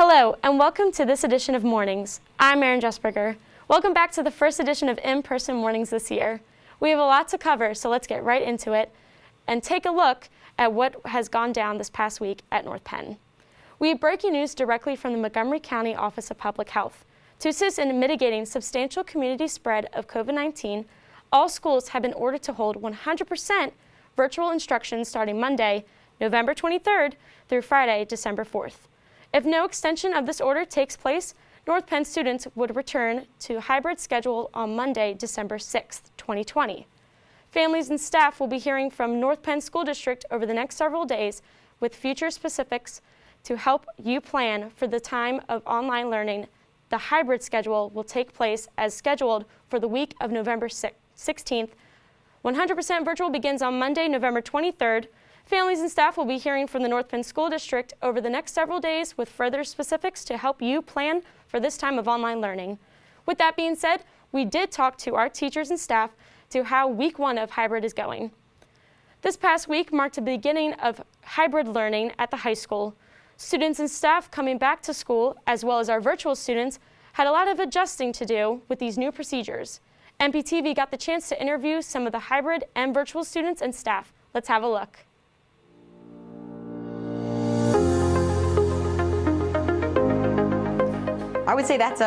Hello, and welcome to this edition of Mornings. I'm Erin Jesberger. Welcome back to the first edition of In-Person Mornings this year. We have a lot to cover, so let's get right into it and take a look at what has gone down this past week at North Penn. We have breaking news directly from the Montgomery County Office of Public Health. To assist in mitigating substantial community spread of COVID-19, all schools have been ordered to hold 100% virtual instruction starting Monday, November 23rd through Friday, December 4th. If no extension of this order takes place, North Penn students would return to a hybrid schedule on Monday, December 6th, 2020. Families and staff will be hearing from North Penn School District over the next several days with future specifics to help you plan for the time of online learning. The hybrid schedule will take place as scheduled for the week of November 16th. 100% virtual begins on Monday, November 23rd. Families and staff will be hearing from the North Penn School District over the next several days with further specifics to help you plan for this time of online learning. With that being said, we did talk to our teachers and staff to how week one of hybrid is going. This past week marked the beginning of hybrid learning at the high school. Students and staff coming back to school, as well as our virtual students, had a lot of adjusting to do with these new procedures. NPTV got the chance to interview some of the hybrid and virtual students and staff. Let's have a look. I would say that's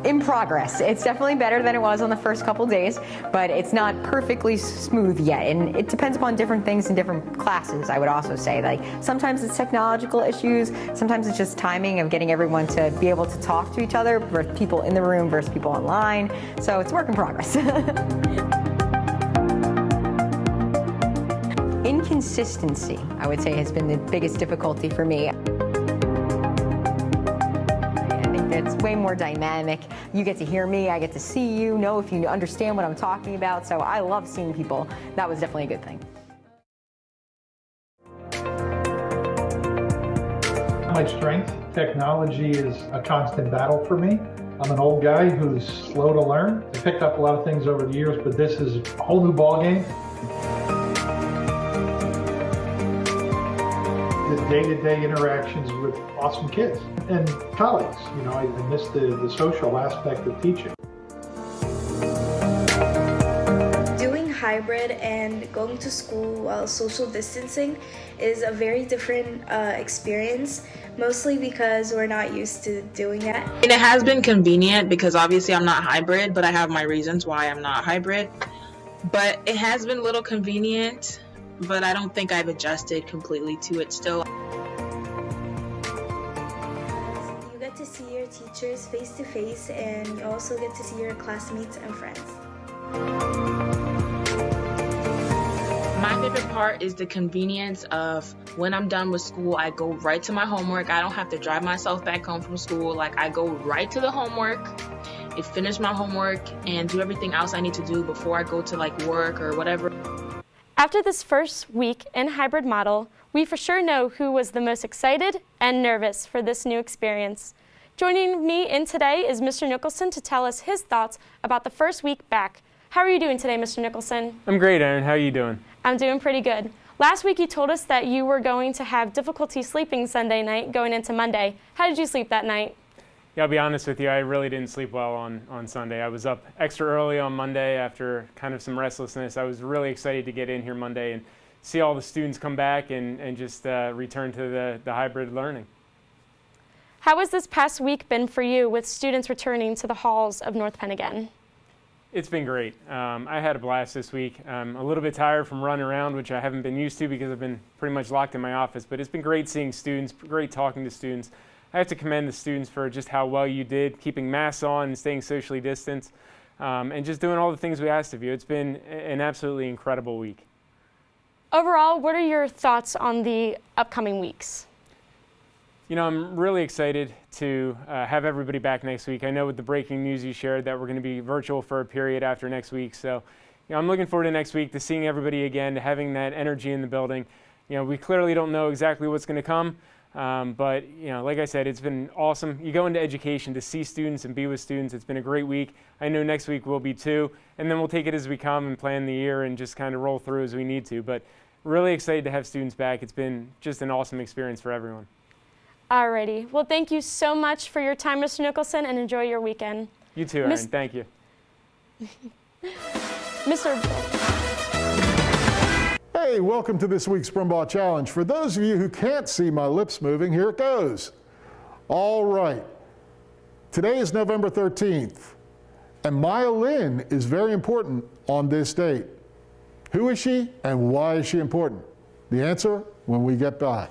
in progress. It's definitely better than it was on the first couple days, but it's not perfectly smooth yet. And it depends upon different things in different classes, I would also say. Like sometimes it's technological issues, sometimes it's just timing of getting everyone to be able to talk to each other, versus people in the room versus people online. So it's a work in progress. Inconsistency, I would say, has been the biggest difficulty for me. It's way more dynamic. You get to hear me, I get to see you, know if you understand what I'm talking about. So I love seeing people. That was definitely a good thing. My strength, technology is a constant battle for me. I'm an old guy who's slow to learn. I picked up a lot of things over the years, but this is a whole new ballgame. The day-to-day interactions with awesome kids and colleagues. You know, I miss the social aspect of teaching. Doing hybrid and going to school while social distancing is a very different experience, mostly because we're not used to doing that. And it has been convenient because obviously I'm not hybrid, but I have my reasons why I'm not hybrid. But it has been a little convenient, but I don't think I've adjusted completely to it still. You get to see your teachers face to face, and you also get to see your classmates and friends. My favorite part is the convenience of when I'm done with school, I go right to my homework. I don't have to drive myself back home from school. Like, I go right to the homework, I finish my homework, and do everything else I need to do before I go to like work or whatever. After this first week in hybrid model, we for sure know who was the most excited and nervous for this new experience. Joining me in today is Mr. Nicholson to tell us his thoughts about the first week back. How are you doing today, Mr. Nicholson? I'm great, Erin. How are you doing? I'm doing pretty good. Last week you told us that you were going to have difficulty sleeping Sunday night going into Monday. How did you sleep that night? Yeah, I'll be honest with you, I really didn't sleep well on Sunday. I was up extra early on Monday after kind of some restlessness. I was really excited to get in here Monday and see all the students come back and just return to the hybrid learning. How has this past week been for you with students returning to the halls of North Penn again? It's been great. I had a blast this week. I'm a little bit tired from running around, which I haven't been used to because I've been pretty much locked in my office, but it's been great seeing students, great talking to students. I have to commend the students for just how well you did, keeping masks on and staying socially distanced, and just doing all the things we asked of you. It's been an absolutely incredible week. Overall, what are your thoughts on the upcoming weeks? You know, I'm really excited to have everybody back next week. I know with the breaking news you shared that we're going to be virtual for a period after next week. So, you know, I'm looking forward to next week, to seeing everybody again, to having that energy in the building. You know, we clearly don't know exactly what's going to come. But, you know, like I said, it's been awesome. You go into education to see students and be with students. It's been a great week. I know next week will be too. And then we'll take it as we come and plan the year and just kind of roll through as we need to. But really excited to have students back. It's been just an awesome experience for everyone. Alrighty. Well, thank you so much for your time, Mr. Nicholson, and enjoy your weekend. You too, Aaron. Thank you. Mr. Hey, welcome to this week's BRUMBAUGH Challenge. For those of you who can't see my lips moving, here it goes. All right. Today is November 13th, and Maya Lin is very important on this date. Who is she, and why is she important? The answer when we get back.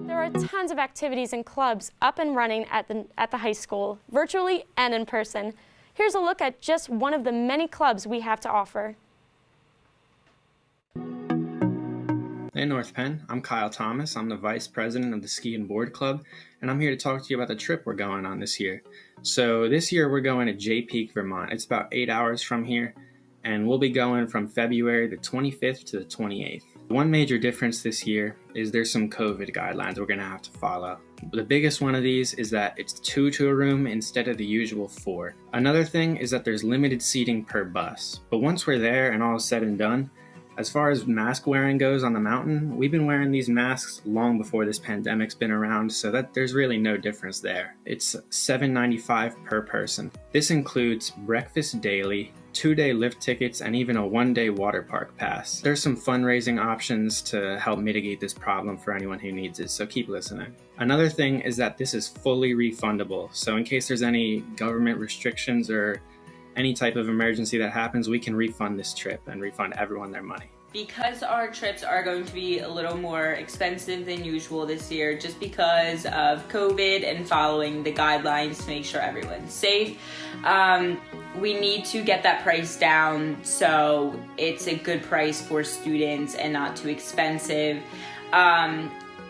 There are tons of activities and clubs up and running at the high school, virtually and in person. Here's a look at just one of the many clubs we have to offer. Hey North Penn, I'm Kyle Thomas. I'm the Vice President of the Ski and Board Club, and I'm here to talk to you about the trip we're going on this year. So this year we're going to Jay Peak, Vermont. It's about 8 hours from here, and we'll be going from February the 25th to the 28th. One major difference this year is there's some COVID guidelines we're going to have to follow. The biggest one of these is that it's 2 to a room instead of the usual 4. Another thing is that there's limited seating per bus. But once we're there and all is said and done, as far as mask wearing goes on the mountain, we've been wearing these masks long before this pandemic's been around, so that there's really no difference there. It's $7.95 per person. This includes breakfast daily, 2-day lift tickets, and even a 1-day water park pass. There's some fundraising options to help mitigate this problem for anyone who needs it, so keep listening. Another thing is that this is fully refundable, so in case there's any government restrictions or any type of emergency that happens, we can refund this trip and refund everyone their money. Because our trips are going to be a little more expensive than usual this year, just because of COVID and following the guidelines to make sure everyone's safe, we need to get that price down so it's a good price for students and not too expensive.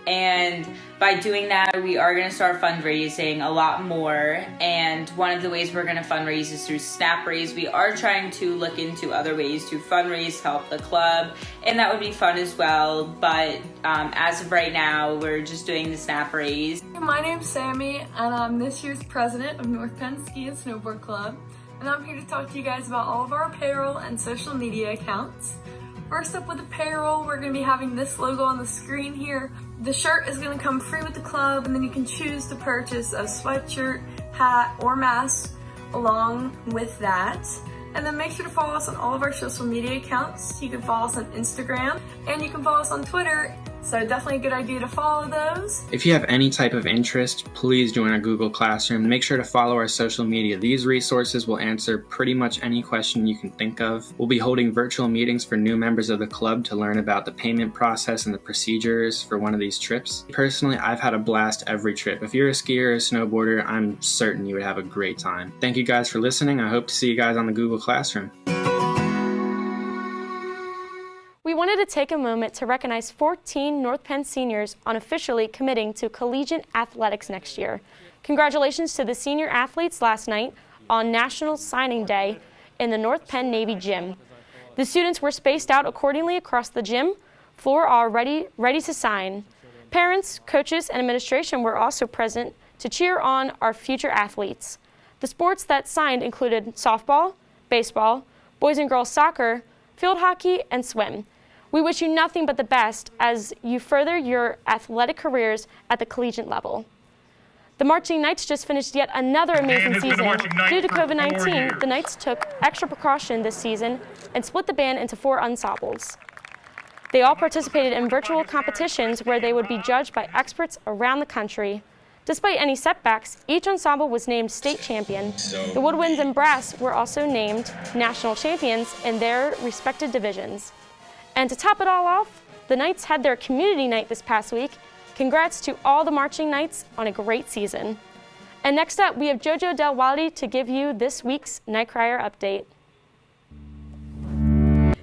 And by doing that, we are going to start fundraising a lot more. And one of the ways we're going to fundraise is through Snap Raise. We are trying to look into other ways to fundraise, help the club, and that would be fun as well. But as of right now, we're just doing the Snap Raise. My name's Sammy, and I'm this year's president of North Penn Ski and Snowboard Club. And I'm here to talk to you guys about all of our apparel and social media accounts. First up with apparel, we're going to be having this logo on the screen here. The shirt is going to come free with the club, and then you can choose to purchase a sweatshirt, hat, or mask along with that. And then make sure to follow us on all of our social media accounts. You can follow us on Instagram, and you can follow us on Twitter. So definitely a good idea to follow those. If you have any type of interest, please join our Google Classroom. Make sure to follow our social media. These resources will answer pretty much any question you can think of. We'll be holding virtual meetings for new members of the club to learn about the payment process and the procedures for one of these trips. Personally, I've had a blast every trip. If you're a skier or a snowboarder, I'm certain you would have a great time. Thank you guys for listening. I hope to see you guys on the Google Classroom. We wanted to take a moment to recognize 14 North Penn seniors on officially committing to collegiate athletics next year. Congratulations to the senior athletes last night on National Signing Day in the North Penn Navy Gym. The students were spaced out accordingly across the gym floor, all ready to sign. Parents, coaches, and administration were also present to cheer on our future athletes. The sports that signed included softball, baseball, boys and girls soccer, field hockey, and swim. We wish you nothing but the best as you further your athletic careers at the collegiate level. The Marching Knights just finished yet another amazing season. Due to COVID-19, the Knights took extra precaution this season and split the band into 4 ensembles. They all participated in virtual competitions where they would be judged by experts around the country. Despite any setbacks, each ensemble was named state champion. The Woodwinds and Brass were also named national champions in their respective divisions. And to top it all off, the Knights had their community night this past week. Congrats to all the Marching Knights on a great season. And next up, we have Jojo Del Wadi to give you this week's Night Crier update.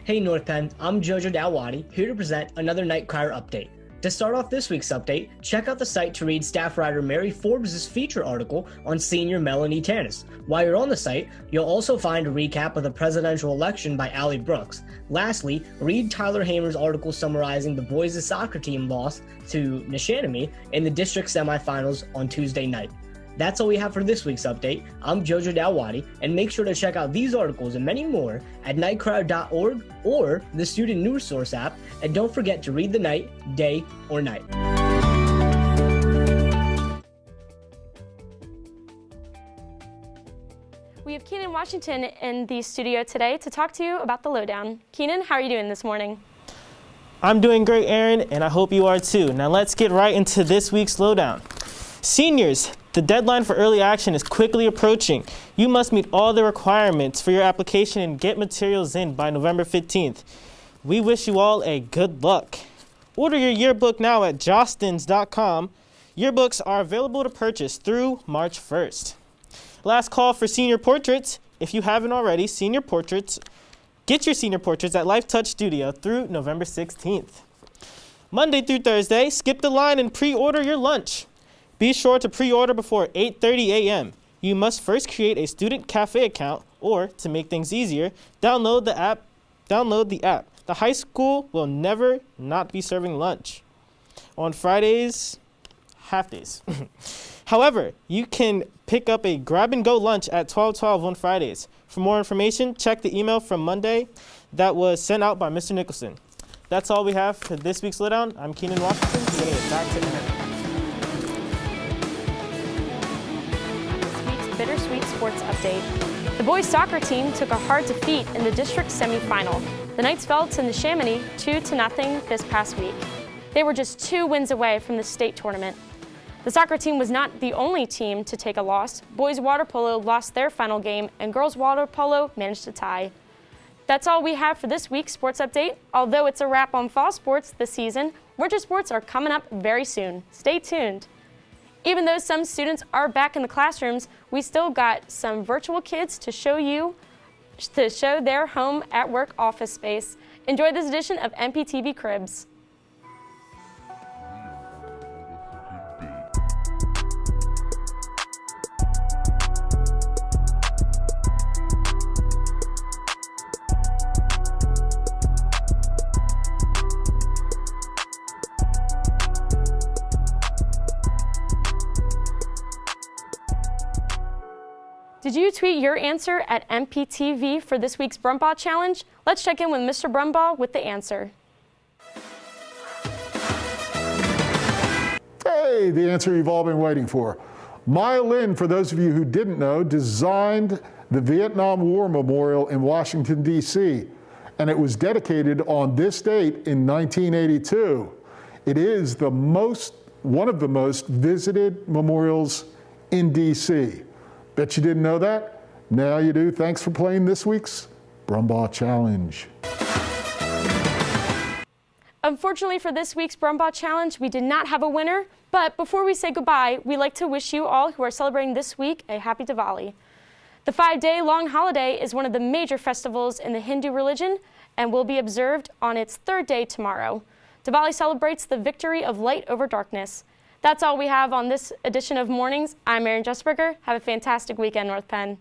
Hey North Penn, I'm Jojo Del Wadi, here to present another Night Crier update. To start off this week's update, check out the site to read staff writer Mary Forbes' feature article on senior Melanie Tanis. While you're on the site, you'll also find a recap of the presidential election by Allie Brooks. Lastly, read Tyler Hamer's article summarizing the boys' soccer team loss to Neshannomi in the district semifinals on Tuesday night. That's all we have for this week's update. I'm Jojo Dalwadi, and make sure to check out these articles and many more at nightcrier.org or the Student News Source app, and don't forget to read the night, day, or night. We have Keenan Washington in the studio today to talk to you about the lowdown. Keenan, how are you doing this morning? I'm doing great, Aaron, and I hope you are too. Now let's get right into this week's lowdown. Seniors, the deadline for early action is quickly approaching. You must meet all the requirements for your application and get materials in by November 15th. We wish you all a good luck. Order your yearbook now at jostens.com. Yearbooks are available to purchase through March 1st. Last call for senior portraits. If you haven't already, get your senior portraits at Life Touch Studio through November 16th. Monday through Thursday, skip the line and pre-order your lunch. Be sure to pre-order before 8:30 a.m. You must first create a student cafe account, or to make things easier, download the app. The high school will never not be serving lunch. On Fridays, half days. However, you can pick up a grab-and-go lunch at 12:12 on Fridays. For more information, check the email from Monday that was sent out by Mr. Nicholson. That's all we have for this week's lowdown. I'm Keenan Washington, sending it back to Aaron. Bittersweet sports update. The boys soccer team took a hard defeat in the district semifinal. The Knights fell to the Neshaminy 2-0 this past week. They were just 2 wins away from the state tournament. The soccer team was not the only team to take a loss. Boys water polo lost their final game, and girls water polo managed to tie. That's all we have for this week's sports update. Although it's a wrap on fall sports this season, winter sports are coming up very soon. Stay tuned. Even though some students are back in the classrooms, we still got some virtual kids to show their home at work office space. Enjoy this edition of NPTV Cribs. Did you tweet your answer at NPTV for this week's BRUMBAUGH challenge? Let's check in with Mr. BRUMBAUGH with the answer. Hey, the answer you've all been waiting for. Maya Lin, for those of you who didn't know, designed the Vietnam War Memorial in Washington, D.C., and it was dedicated on this date in 1982. It is one of the most visited memorials in D.C. Bet you didn't know that? Now you do. Thanks for playing this week's BRUMBAUGH Challenge. Unfortunately for this week's BRUMBAUGH Challenge, we did not have a winner, but before we say goodbye, we'd like to wish you all who are celebrating this week a happy Diwali. The 5-day long holiday is one of the major festivals in the Hindu religion and will be observed on its 3rd day tomorrow. Diwali celebrates the victory of light over darkness. That's all we have on this edition of Mornings. I'm Erin Justberger. Have a fantastic weekend, North Penn.